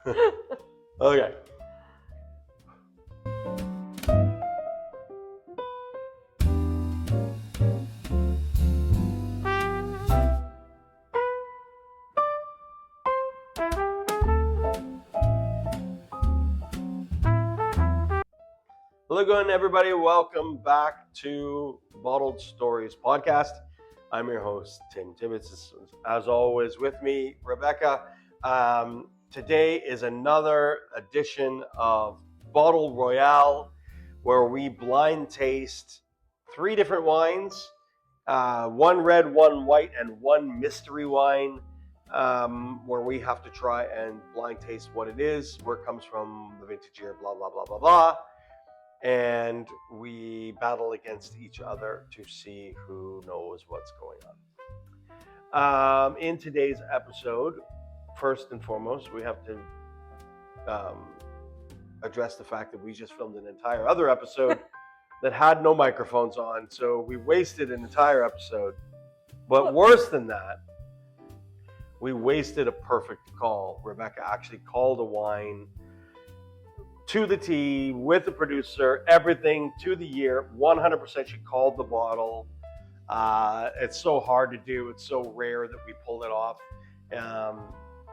Okay. Hello again, everybody. Welcome back to Bottled Stories podcast. I'm your host, Tim Tibbetts. As always, with me, Rebecca. Today is another edition of Bottle Royale, where we blind taste 3 different wines, one red, one white, and one mystery wine, where we have to try and blind taste what it is, where it comes from, the vintage year, blah, blah, blah, blah, blah. And we battle against each other to see who knows what's going on. In today's episode, first and foremost, we have to address the fact that we just filmed an entire other episode that had no microphones on, so we wasted an entire episode. But worse than that, we wasted a perfect call. Rebecca actually called a wine to the T with the producer, everything to the year, 100%. She called the bottle. It's so hard to do. It's so rare that we pull it off.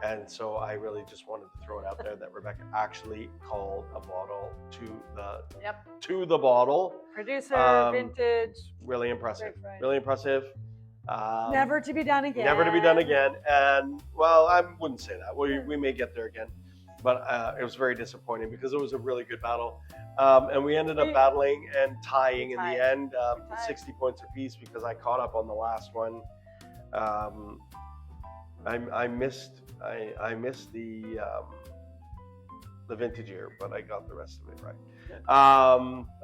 And so I really just wanted to throw it out there that Rebecca actually called a bottle to the bottle. Producer, vintage. Really impressive. Really impressive. Never to be done again. Never to be done again. And well, I wouldn't say that. We may get there again. But it was very disappointing because it was a really good battle. And we ended up battling and tying in the end, 60 points apiece because I caught up on the last one. I missed the vintage year, but I got the rest of it right.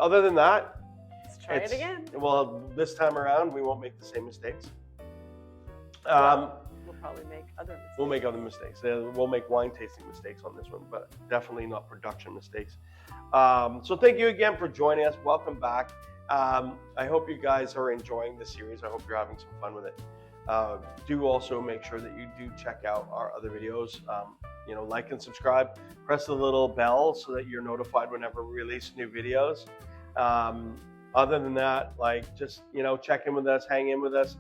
Other than that, let's try it again. Well, this time around, we won't make the same mistakes. We'll probably make other mistakes. We'll make other mistakes. We'll make wine tasting mistakes on this one, but definitely not production mistakes. So thank you again for joining us. Welcome back. I hope you guys are enjoying the series. I hope you're having some fun with it. Do also make sure that you do check out our other videos. Like and subscribe. Press the little bell so that you're notified whenever we release new videos. Other than that, just check in with us, hang in with us.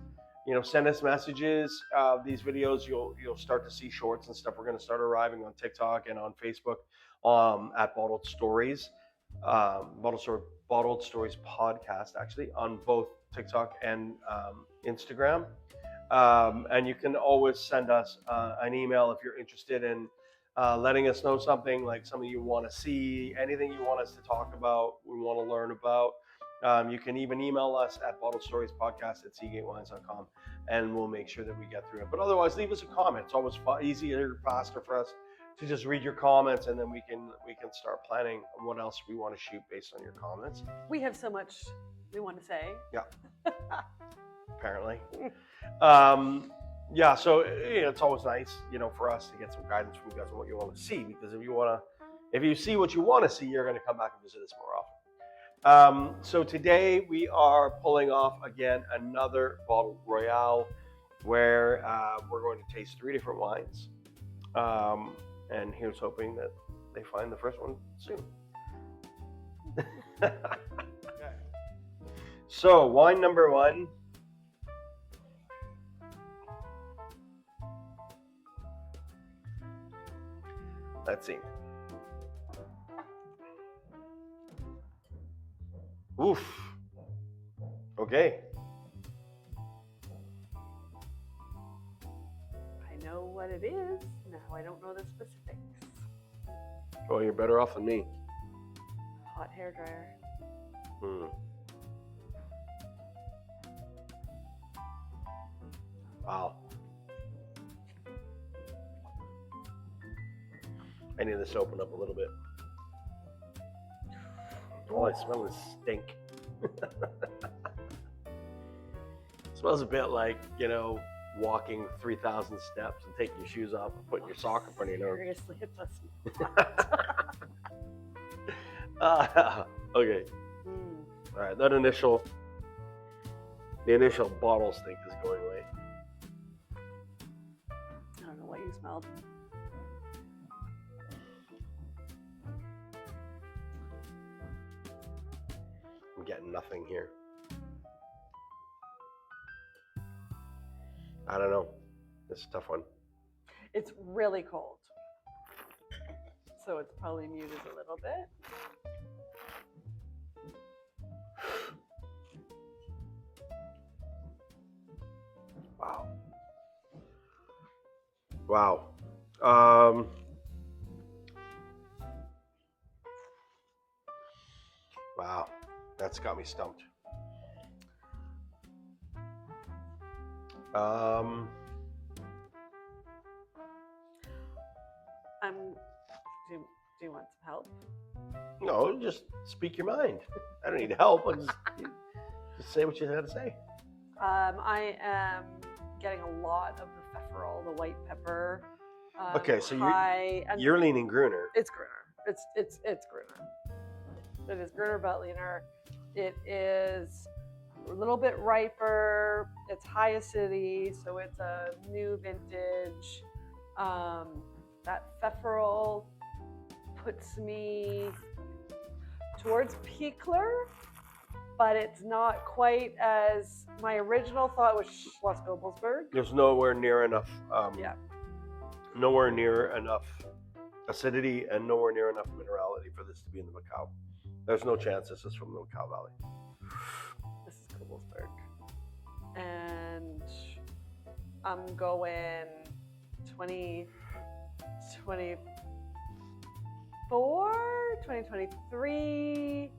Send us messages. These videos, you'll start to see shorts and stuff. We're going to start arriving on TikTok and on Facebook at Bottled Stories, Bottled Stories podcast, actually, on both TikTok and Instagram. And you can always send us an email if you're interested in letting us know something, like something you want to see, anything you want us to talk about, we want to learn about. You can even email us at bottledStoriesPodcast@seagatewines.com, and we'll make sure that we get through it. But otherwise, leave us a comment. It's always easier, faster for us to just read your comments, and then we can start planning what else we want to shoot based on your comments. We have so much we want to say. Yeah. Apparently. So it's always nice, for us to get some guidance from you guys on what you want to see, because if you see what you want to see, you're going to come back and visit us more often. So today we are pulling off again another Bottle Royale where we're going to taste 3 different wines. And here's hoping that they find the first one soon. Okay. So wine number 1. Let's see. Oof. Okay. I know what it is. Now I don't know the specifics. Well, you're better off than me. Hot hairdryer. Wow. I need this to open up a little bit. All I smell is stink. It smells a bit like, walking 3,000 steps and taking your shoes off and putting your sock up on your nose. Seriously, it does. Okay. All right, the initial bottle stink is going away. I don't know what you smelled. getting nothing here. I don't know. This is a tough one. It's really cold, so it's probably muted a little bit. Wow. Wow. Wow. That's got me stumped. Do you want some help? No, just speak your mind. I don't need help. Just say what you had to say. I am getting a lot of the pfefferle, the white pepper. Okay, so you're leaning Gruner. It's Gruner. It's Gruner. It is Gruner Veltliner. It is a little bit riper. It's high acidity, so it's a new vintage. That pfefferle puts me towards Pickler, but it's not quite as my original thought was Schloss Gobelsberg. There's nowhere near enough. Yeah. Nowhere near enough acidity and nowhere near enough minerality for this to be in the Macau. There's no chance this is from the Macau Valley. This is Gobelsberg. And I'm going 2023.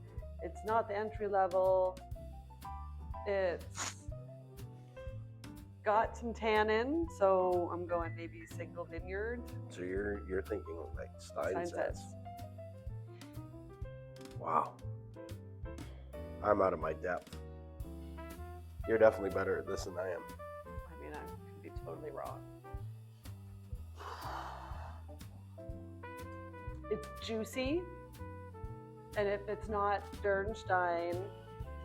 It's not the entry level. It's got some tannin, so I'm going maybe single vineyard. So you're thinking like Steinsetz. Wow. I'm out of my depth. You're definitely better at this than I am. I mean, I could be totally wrong. It's juicy, and if it's not Dernstein,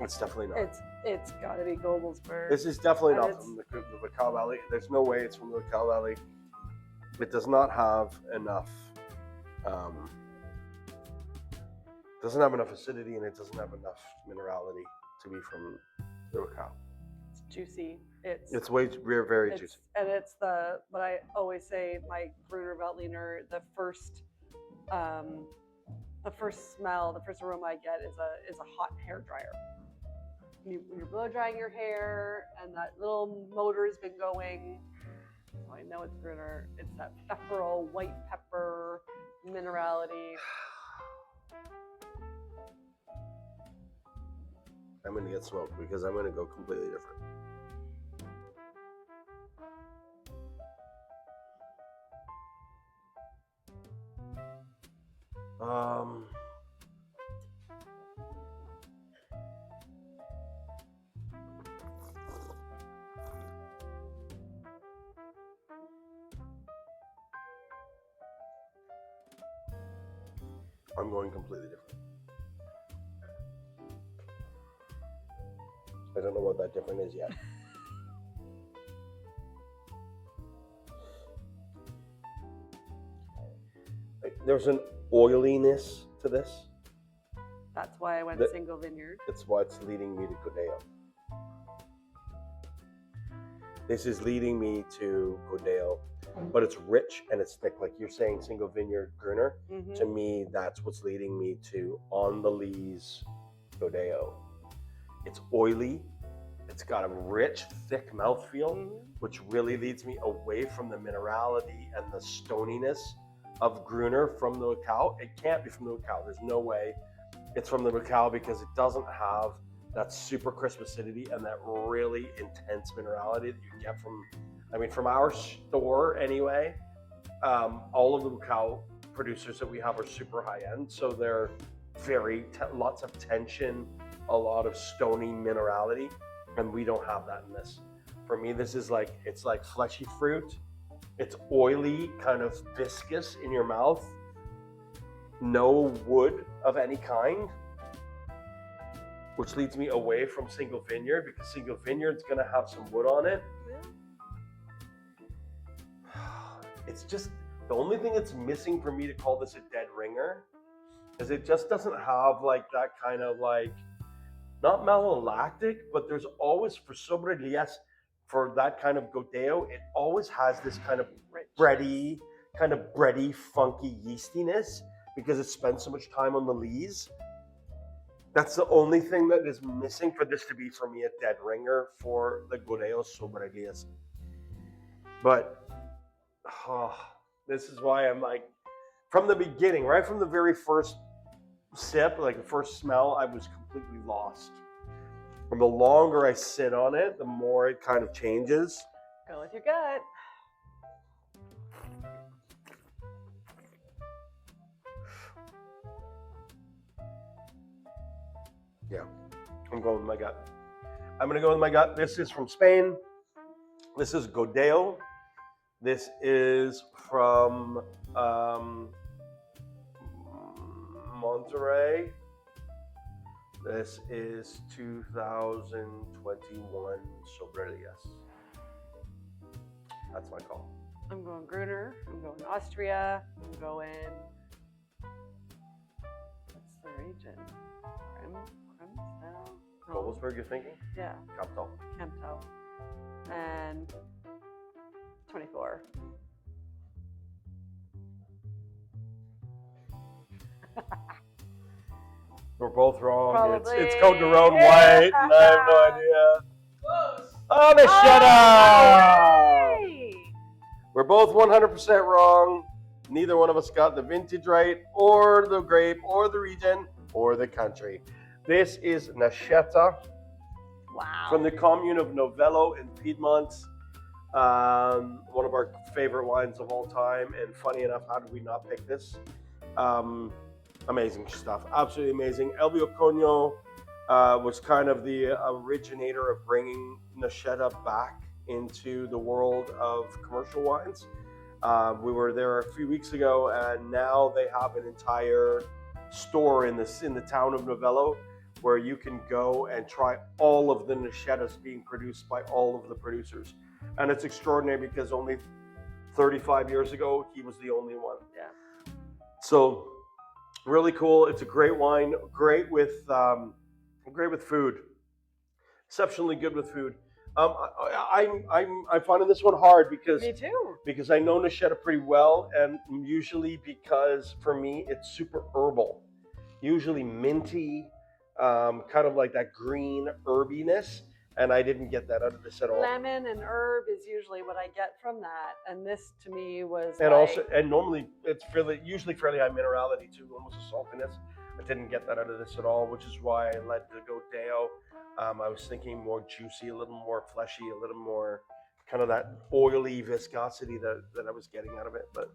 It's definitely not. It's got to be Gobelsberg. This is definitely not from the Macau Valley. There's no way it's from the Macau Valley. It does not have enough. Doesn't have enough acidity, and it doesn't have enough minerality to be from the Macau. It's juicy. It's very juicy. And it's what I always say, my Gruner Veltliner, the first smell, the first aroma I get is a hot hair dryer. When you're blow drying your hair and that little motor has been going, so I know it's Gruner. It's that pfefferle, white pepper, minerality. I'm going to get smoked because I'm going to go completely different. I'm going completely different. I don't know what that different is yet. There's an oiliness to this. That's why I went single vineyard. That's what's leading me to Codeo. This is leading me to Codeo, but it's rich and it's thick. Like you're saying, single vineyard Gruner. Mm-hmm. To me, that's what's leading me to On the Lees Codeo. It's oily. It's got a rich, thick mouthfeel, which really leads me away from the minerality and the stoniness of Gruner from the Macau. It can't be from the Macau. There's no way it's from the Macau because it doesn't have that super crisp acidity and that really intense minerality that you get from our store anyway. All of the Macau producers that we have are super high end, so they're lots of tension, a lot of stony minerality, and we don't have that in this. For me, this is it's like fleshy fruit. It's oily, kind of viscous in your mouth. No wood of any kind, which leads me away from single vineyard because single vineyard's gonna have some wood on it. It's just the only thing that's missing for me to call this a dead ringer is it just doesn't have like that kind of like not malolactic, but there's always for sobrelias, for that kind of godeo, it always has this kind of bready, funky yeastiness because it spends so much time on the lees. That's the only thing that is missing for this to be for me a dead ringer for the godeo sobrelias. But this is why I'm like, from the beginning, right from the very first sip, like the first smell, I was completely lost. And the longer I sit on it, the more it kind of changes. Go with your gut. Yeah, I'm going with my gut. I'm going to go with my gut. This is from Spain. This is Godeo. This is from Monterey. This is 2021 Sobrelias. That's my call. I'm going Gruner. I'm going Austria. I'm going. What's the region? Kremstal? Kobelsberg, you're thinking? Yeah. Kemptal. And 24. We're both wrong. Probably. It's Côte de Rhône White, and I have no idea. Close. Oh, the shut up! Hey! We're both 100% wrong. Neither one of us got the vintage right, or the grape, or the region, or the country. This is Nascetta. Wow. From the commune of Novello in Piedmont. One of our favorite wines of all time. And funny enough, how did we not pick this? Amazing stuff. Absolutely amazing. Elvio Conyo was kind of the originator of bringing Nascetta back into the world of commercial wines. We were there a few weeks ago, and now they have an entire store in the town of Novello where you can go and try all of the Nascettas being produced by all of the producers. And it's extraordinary because only 35 years ago, he was the only one. Yeah. So really cool. It's a great wine. Great with food. Exceptionally good with food. I'm finding this one hard because Me too. Because I know Nascetta pretty well, and usually because for me it's super herbal, usually minty, kind of like that green herbiness, and I didn't get that out of this at all. Lemon and herb is usually what I get from that, and this to me was. And normally it's usually fairly high minerality too, almost a saltiness. I didn't get that out of this at all, which is why I led to Godeo. I was thinking more juicy, a little more fleshy, a little more kind of that oily viscosity that I was getting out of it. But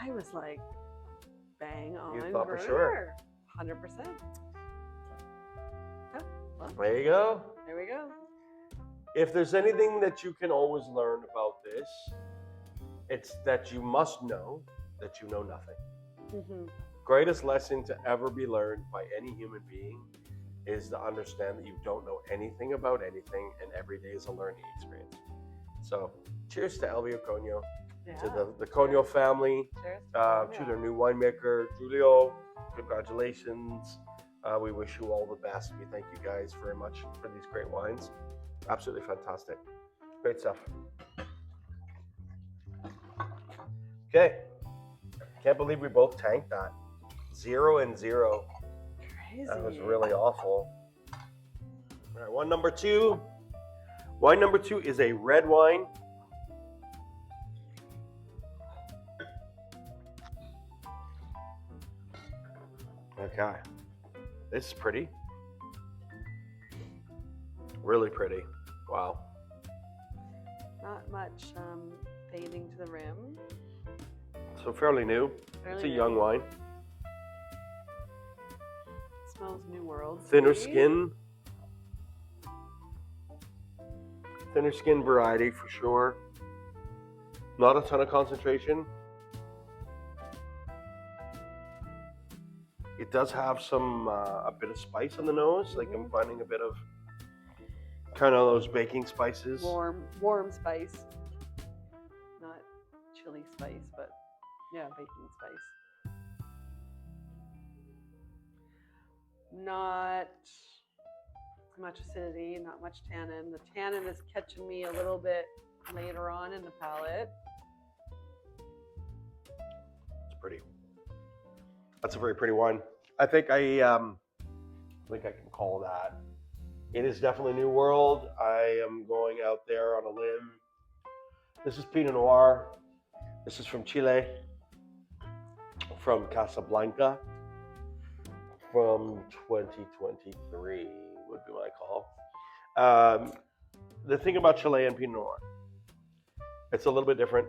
I was like, bang on. You thought for sure. 100%. Oh, well, there you go. There we go. If there's anything that you can always learn about this, it's that you must know that you know nothing. Mm-hmm. Greatest lesson to ever be learned by any human being is to understand that you don't know anything about anything, and every day is a learning experience. So, cheers to Elvio Conyo, to the Conyo family, to their new winemaker, Giulio. Congratulations. We wish you all the best. We thank you guys very much for these great wines. Absolutely fantastic. Great stuff. Okay. Can't believe we both tanked that. 0-0. Crazy. That was really awful. All right, wine number two. Wine number two is a red wine. Okay. This is pretty. Really pretty. Wow. Not much fading to the rim. So fairly new. It's a young wine. Smells New World. Thinner skin. Thinner skin variety for sure. Not a ton of concentration. It does have some a bit of spice on the nose. Like I'm finding a bit of kind of those baking spices. Warm spice. Not chili spice, but yeah, baking spice. Not much acidity, not much tannin. The tannin is catching me a little bit later on in the palate. It's pretty. That's a very pretty wine. I think I can call that. It is definitely New World. I am going out there on a limb. This is Pinot Noir. This is from Chile, from Casablanca, from 2023 would be my call. The thing about Chilean Pinot Noir, it's a little bit different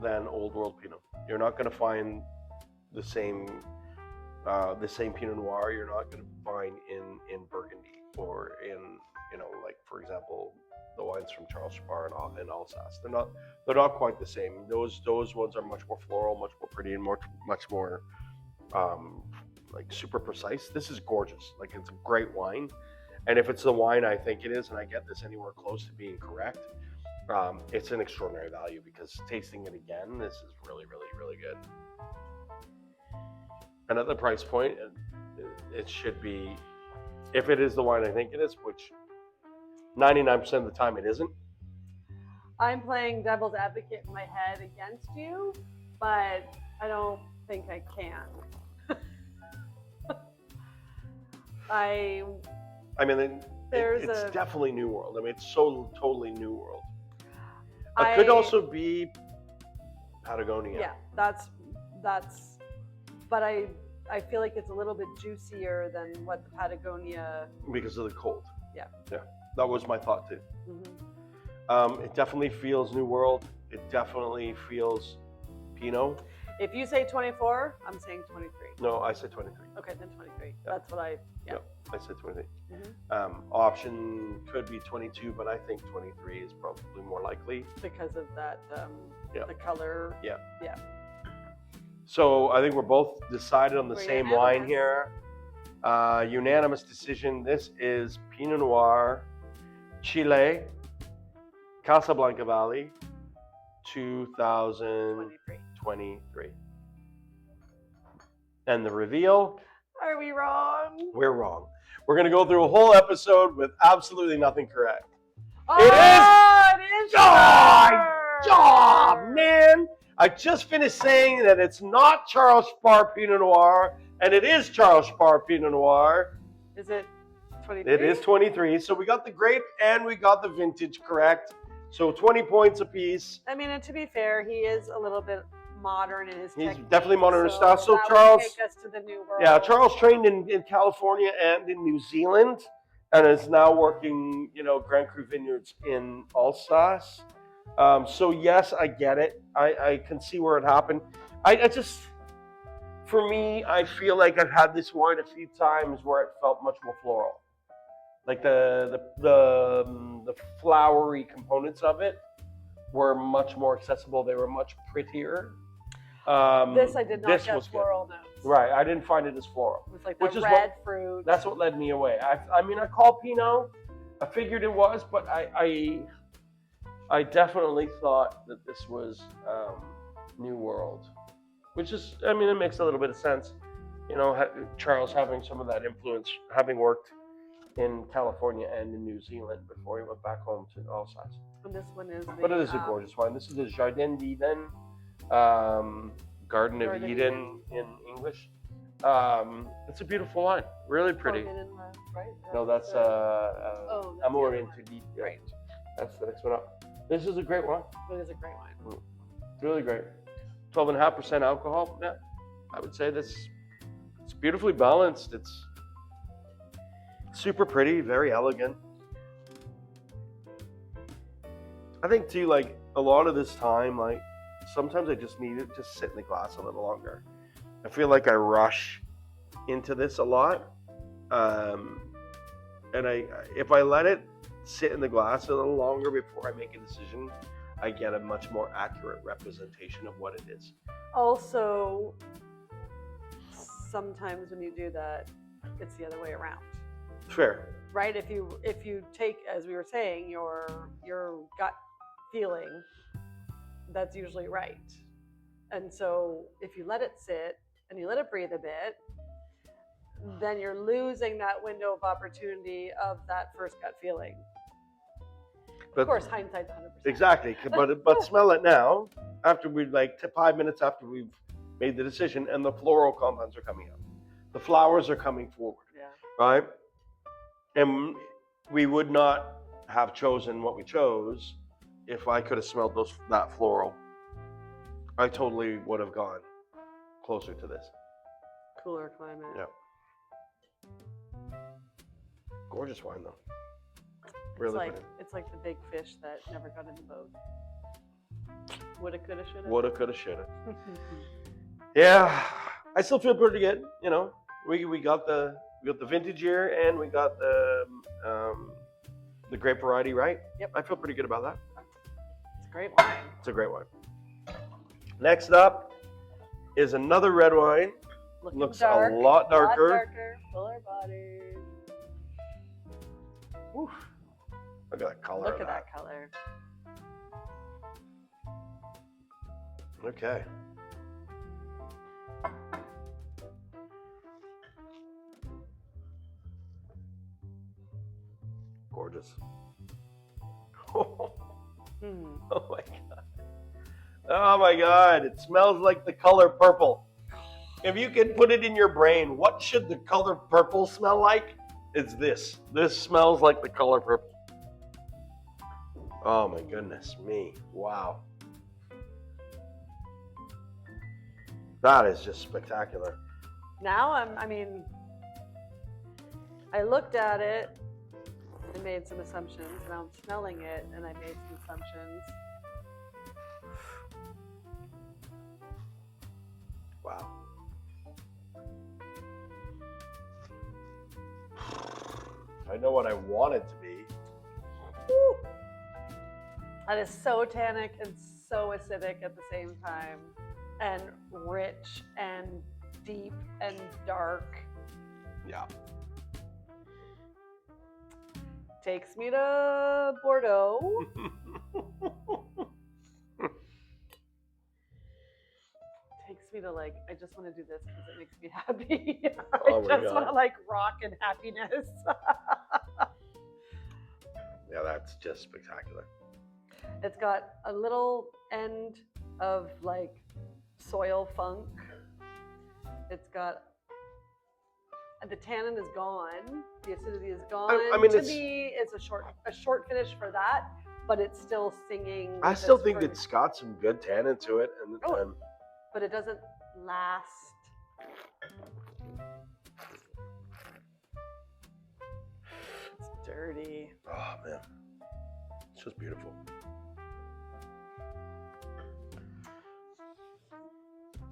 than Old World Pinot. You're not going to find the same Pinot Noir you're not going to find in Burgundy or in, like for example, the wines from Charles Spar and Alsace. They're not quite the same. Those ones are much more floral, much more pretty, and much more like super precise. This is gorgeous. Like, it's a great wine, and if it's the wine I think it is, and I get this anywhere close to being correct, it's an extraordinary value, because tasting it again, this is really, really, really good. And at the price point, it should be, if it is the wine I think it is, which 99% of the time it isn't. I'm playing devil's advocate in my head against you, but I don't think I can. It's definitely New World. I mean, it's so totally New World. It could also be Patagonia. Yeah, that's. But I feel like it's a little bit juicier than what the Patagonia. Because of the cold. Yeah. Yeah, that was my thought too. Mm-hmm. It definitely feels New World. It definitely feels Pinot. If you say 24, I'm saying 23. No, I said 23. Okay, then 23. Yeah. That's what I. Yeah. I said 23. Mm-hmm. Option could be 22, but I think 23 is probably more likely. Because of that, the color. Yeah. Yeah. So I think we're both decided on the same wine here. Unanimous decision. This is Pinot Noir, Chile, Casablanca Valley, 2023. And the reveal? Are we wrong? We're wrong. We're going to go through a whole episode with absolutely nothing correct. Oh, it is. Oh, man. I just finished saying that it's not Charles Spar Pinot Noir, and it is Charles Spar Pinot Noir. Is it 23? It is 23. So we got the grape and we got the vintage correct. So 20 points apiece. I mean, and to be fair, he is a little bit modern in his technique. He's definitely modern in his style. So that Charles, would take us to the New World. Yeah, Charles trained in California and in New Zealand, and is now working, Grand Cru Vineyards in Alsace. So yes, I get it. I can see where it happened. I just, for me, I feel like I've had this wine a few times where it felt much more floral. Like the flowery components of it were much more accessible. They were much prettier. This I did not get floral notes. Right, I didn't find it as floral. It was like the red fruit. That's what led me away. I mean, I call Pinot. I figured it was, but I definitely thought that this was New World, which is, I mean, it makes a little bit of sense. Charles having some of that influence, having worked in California and in New Zealand before he went back home to Alsace. And this one is. But it is a gorgeous wine. This is the Jardin d'Eden, Garden of Eden in English. It's a beautiful wine, really pretty. Right? No, that's Amour Interdit. Right. That's the next one up. This is a great wine. It is a great wine. Really great. 12.5% alcohol. Yeah, I would say it's beautifully balanced. It's super pretty, very elegant. I think too, like a lot of this time, like sometimes I just need it to sit in the glass a little longer. I feel like I rush into this a lot, and if I let it sit in the glass a little longer before I make a decision, I get a much more accurate representation of what it is. Also, sometimes when you do that, it's the other way around. Fair. Right? If you take, as we were saying, your gut feeling, that's usually right. And so if you let it sit and you let it breathe a bit, then you're losing that window of opportunity of that first gut feeling. But Of course, hindsight's 100%. exactly. But smell it now after we 5 minutes after we've made the decision, and the floral compounds are coming out. The flowers are coming forward, Yeah. right? And we would not have chosen what we chose if I could have smelled that floral. I totally would have gone closer to this. Cooler climate. Yeah. Gorgeous wine though. Really pretty. It's like the big fish that never got in the boat. Woulda, coulda, shoulda. Woulda, coulda, shoulda. Yeah, I still feel pretty good. You know, we got the vintage year and we got the grape variety right. Yep. I feel pretty good about that. It's a great wine. It's a great wine. Next up is another red wine. Looks dark, a lot darker. Fuller body. Oof. Look at that color. Look at that color. Okay. Gorgeous. Oh my god. Oh my god. It smells like the color purple. If you could put it in your brain, what should the color purple smell like? It's this. This smells like the color purple. Oh my goodness me. Wow. That is just spectacular. Now I looked at it and made some assumptions. Now I'm smelling it and I made some assumptions. Wow. I know what I want it to be. Woo. That is so tannic and so acidic at the same time, and rich and deep and dark. Yeah. Takes me to Bordeaux. Takes me to I just want to do this because it makes me happy. Oh my I just want to rock in happiness. Yeah, that's just spectacular. It's got a little end of soil funk. It's got the tannin is gone, the acidity is gone. I mean, to me, it's a short finish for that, but it's still singing. I still think it's got some good tannin to it, and but it doesn't last. It's dirty. Oh man, it's just beautiful.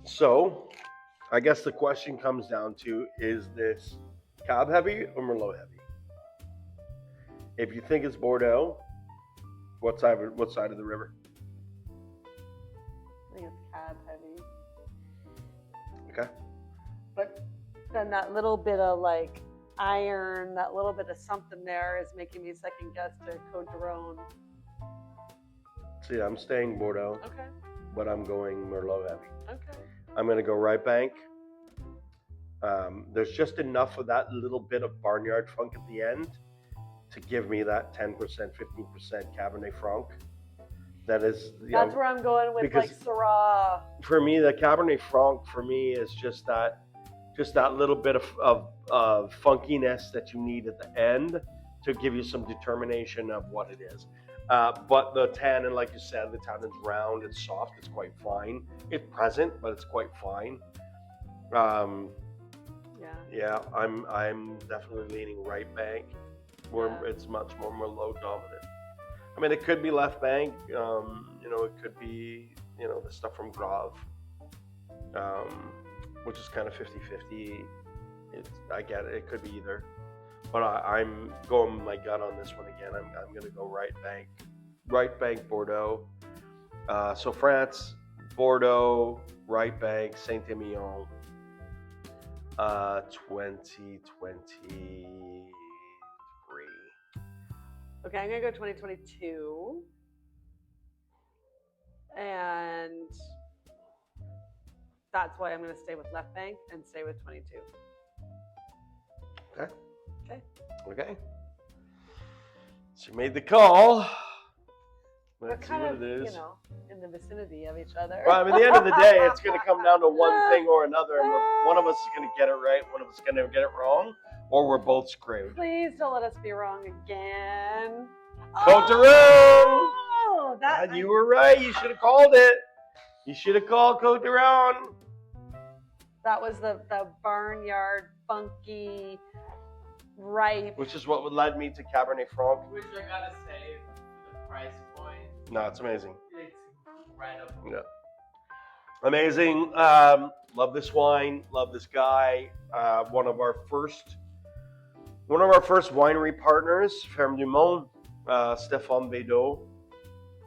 So, I guess the question comes down to: is this Cab heavy or Merlot heavy? If you think it's Bordeaux, what side of the river? I think it's Cab heavy. Okay. But then that little bit of iron, that little bit of something there is making me second guess to Côte d'Aron. See, I'm staying Bordeaux, Okay. but I'm going Merlot heavy. Okay. I'm going to go right bank. There's just enough of that little bit of barnyard funk at the end to give me that 10%, 15% Cabernet Franc. That's where I'm going with Syrah. For me, the Cabernet Franc is just that little bit of funkiness that you need at the end to give you some determination of what it is. But the tannin, like you said, the tannin's round, it's soft, it's quite fine. It's present, but it's quite fine. Yeah, I'm definitely leaning right bank, where it's much more Merlot dominant. I mean, it could be left bank. It could be the stuff from Grave, which is kind of 50-50. I get it. It could be either. But I'm going with my gut on this one again. I'm going to go right bank Bordeaux. So France, Bordeaux, right bank, Saint-Emilion, 2023. Okay, I'm going to go 2022. And that's why I'm going to stay with left bank and stay with 22. Okay. So you made the call. We're Let's see kind what of, it is. in the vicinity of each other. Well, I mean, at the end of the day, it's going to come down to one thing or another. And one of us is going to get it right, one of us is going to get it wrong, or we're both screwed. Please don't let us be wrong again. Côte de Rhone! Oh, You were right. You should have called it. You should have called Côte de Rhone. That was the barnyard, funky, ripe. Which is what led me to Cabernet Franc. Which I gotta say, for the price point, No, it's amazing. it's incredible. Yeah. Amazing. Love this wine. Love this guy. One of our first winery partners, Ferme du Monde, Stéphane Bédot,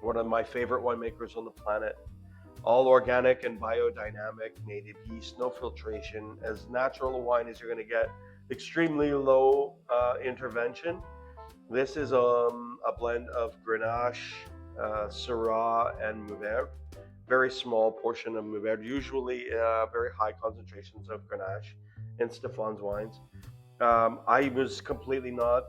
one of my favorite winemakers on the planet. All organic and biodynamic, native yeast, no filtration, as natural a wine as you're going to get. Extremely low intervention. This is a blend of Grenache, Syrah, and Mourvèdre. Very small portion of Mourvèdre, usually very high concentrations of Grenache in Stéphane's wines. I was completely not,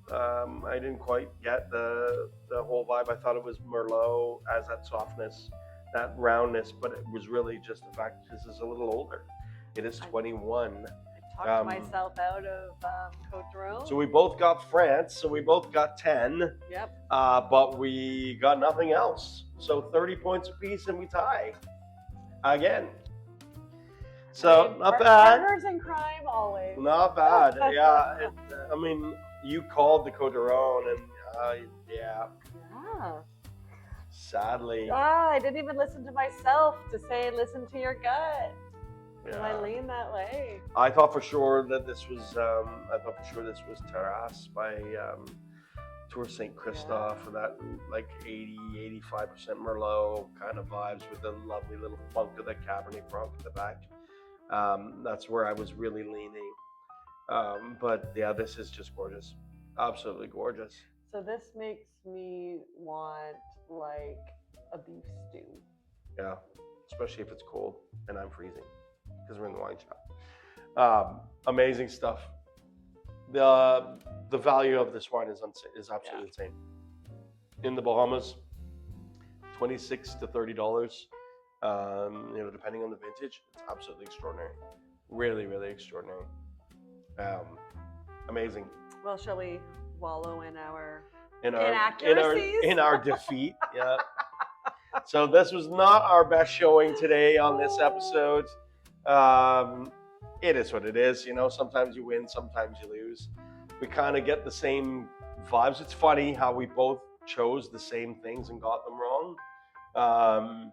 I didn't quite get the whole vibe. I thought it was Merlot as that softness, that roundness, but it was really just the fact that this is a little older. It is 21. I talked myself out of Côte de Rhone. So we both got France, so we both got 10. Yep. But we got nothing else. So 30 points apiece and we tie again. So not bad. Partners in crime always. Not bad. Yeah. I mean, you called the Côte de Rhone and yeah. Yeah. Sadly. I didn't even listen to myself to say listen to your gut. Yeah. And I lean that way. I thought for sure that this was Terrasse by Tour St. Christophe, or that like 80-85% Merlot kind of vibes with the lovely little funk of the Cabernet Franc at the back. That's where I was really leaning. But yeah, this is just gorgeous. Absolutely gorgeous. So this makes me want like a beef stew. Yeah, especially if it's cold and I'm freezing because we're in the wine shop. Amazing stuff. The value of this wine is absolutely insane. In the Bahamas, $26 to $30. Depending on the vintage, it's absolutely extraordinary. Really, really extraordinary. Amazing. Well, shall we wallow in our in our defeat? Yeah. So this was not our best showing today on this episode. It is what it is. Sometimes you win, sometimes you lose. We kind of get the same vibes. It's funny how we both chose the same things and got them wrong.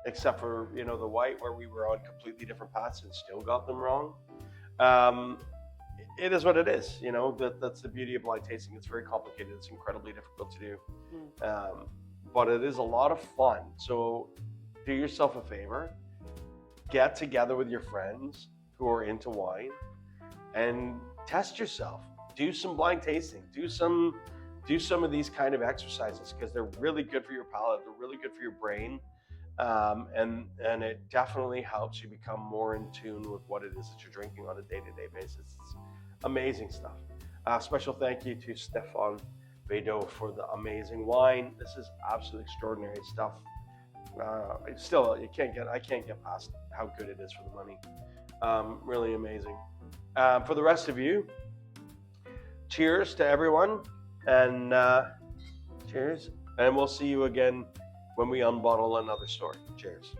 Except for, the white, where we were on completely different paths and still got them wrong. It is what it is. That's the beauty of blind tasting. It's very complicated. It's incredibly difficult to do. But it is a lot of fun. So do yourself a favor. Get together with your friends who are into wine and test yourself. Do some blind tasting. Do some of these kind of exercises because they're really good for your palate. They're really good for your brain. And it definitely helps you become more in tune with what it is that you're drinking on a day-to-day basis. It's amazing stuff. Special thank you to Stéphane Bédot for the amazing wine. This is absolutely extraordinary stuff. I can't get past how good it is for the money. Really amazing. For the rest of you, cheers to everyone, and cheers. And we'll see you again when we unbottle another story. Cheers.